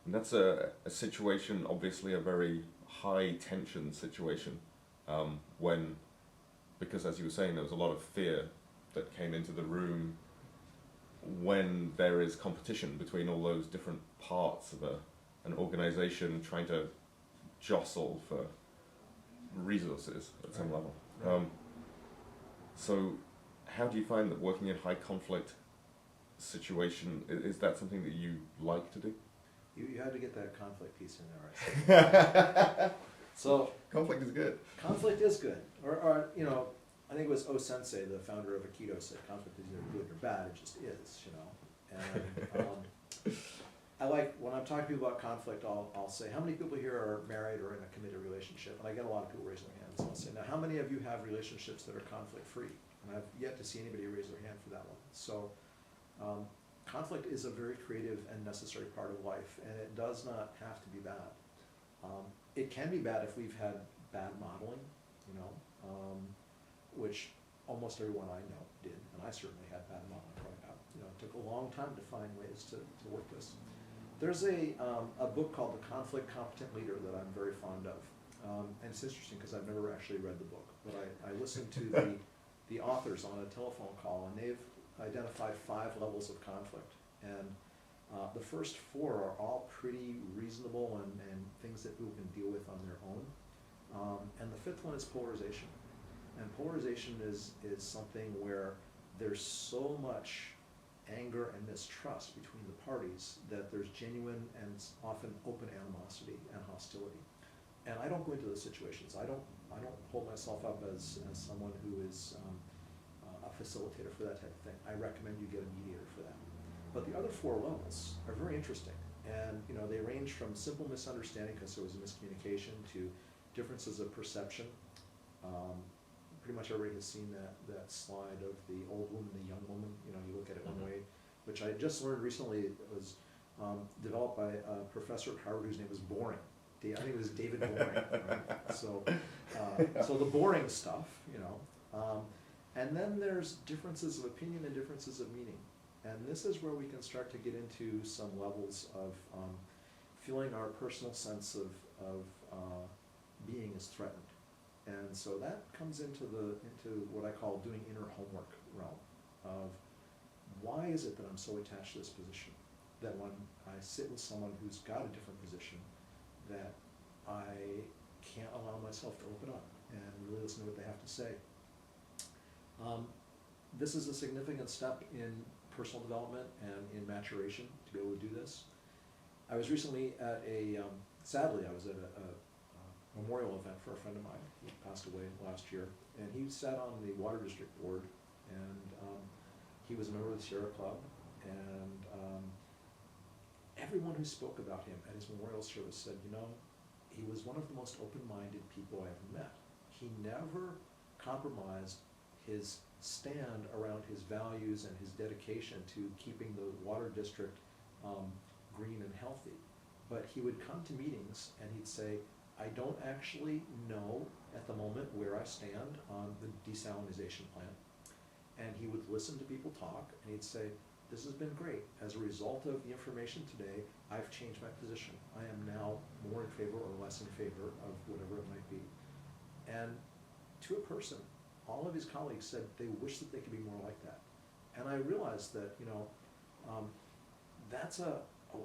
And that's a situation, obviously a very high tension situation, when, because as you were saying, there was a lot of fear that came into the room when there is competition between all those different parts of an organization trying to jostle for resources at some level. So how do you find that working in high conflict situation, is that something that you like to do? You had to get that conflict piece in there, right? So conflict is good. Conflict is good. Or you know, I think it was O Sensei, the founder of Aikido, said conflict is either good or bad, it just is, you know. And I like, when I'm talking to people about conflict, I'll say, how many people here are married or in a committed relationship? And I get a lot of people raising their hands. I'll say, now how many of you have relationships that are conflict free? And I've yet to see anybody raise their hand for that one. So conflict is a very creative and necessary part of life, and it does not have to be bad. It can be bad if we've had bad modeling, you know, which almost everyone I know did, and I certainly had bad modeling growing up. You know, it took a long time to find ways to work this. There's a book called The Conflict Competent Leader that I'm very fond of, and it's interesting because I've never actually read the book, but I listened to the authors on a telephone call, and they've identified 5 levels of conflict, and the first 4 are all pretty reasonable and things that people can deal with on their own, and the 5th one is polarization. And polarization is something where there's so much anger and mistrust between the parties that there's genuine and often open animosity and hostility. And I don't go into those situations. I don't hold myself up as someone who is a facilitator for that type of thing. I recommend you get a mediator for that. But the other 4 levels are very interesting, and you know, they range from simple misunderstanding because there was a miscommunication to differences of perception. Pretty much everybody has seen that slide of the old woman, the young woman. You know, you look at it one way, which I just learned recently. It was developed by a professor at Harvard whose name was Boring. I think it was David Boring. Right? So the boring stuff, you know. And then there's differences of opinion and differences of meaning. And this is where we can start to get into some levels of feeling our personal sense of being is threatened. And so that comes into what I call doing inner homework realm of why is it that I'm so attached to this position, that when I sit with someone who's got a different position, that I can't allow myself to open up and really listen to what they have to say. This is a significant step in personal development and in maturation to be able to do this. I was recently at sadly I was at a memorial event for a friend of mine who passed away last year, and he sat on the Water District Board, and he was a member of the Sierra Club, and everyone who spoke about him at his memorial service said, you know, he was one of the most open-minded people I ever met. He never compromised his stand around his values and his dedication to keeping the Water District green and healthy, but he would come to meetings and he'd say, I don't actually know at the moment where I stand on the desalinization plant. And he would listen to people talk, and he'd say, this has been great. As a result of the information today, I've changed my position. I am now more in favor or less in favor of whatever it might be. And to a person, all of his colleagues said they wish that they could be more like that. And I realized that, you know, that's a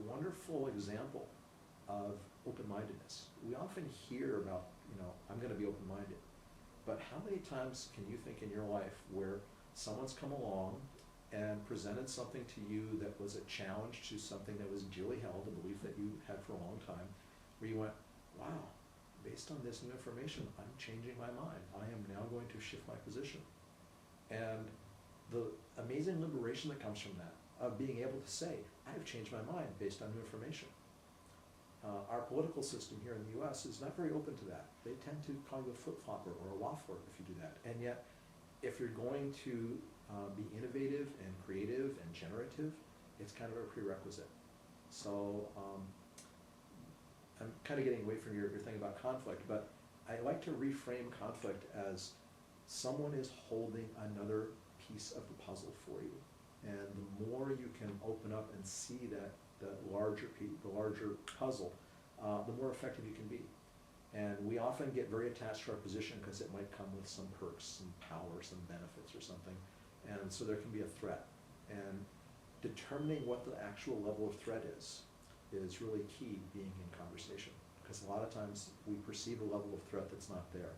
wonderful example of open-mindedness. We often hear about, you know, I'm going to be open-minded, but how many times can you think in your life where someone's come along and presented something to you that was a challenge to something that was dearly held, a belief that you had for a long time, where you went, wow, based on this new information, I'm changing my mind. I am now going to shift my position. And the amazing liberation that comes from that, of being able to say, I have changed my mind based on new information. Our political system here in the US is not very open to that. They tend to call you a flip-flopper or a waffler if you do that. And yet, if you're going to be innovative and creative and generative, it's kind of a prerequisite. So I'm kind of getting away from your thing about conflict, but I like to reframe conflict as someone is holding another piece of the puzzle for you. And the more you can open up and see that the larger puzzle, the more effective you can be. And we often get very attached to our position because it might come with some perks, some power, some benefits or something. And so there can be a threat. And determining what the actual level of threat is really key being in conversation. Because a lot of times we perceive a level of threat that's not there.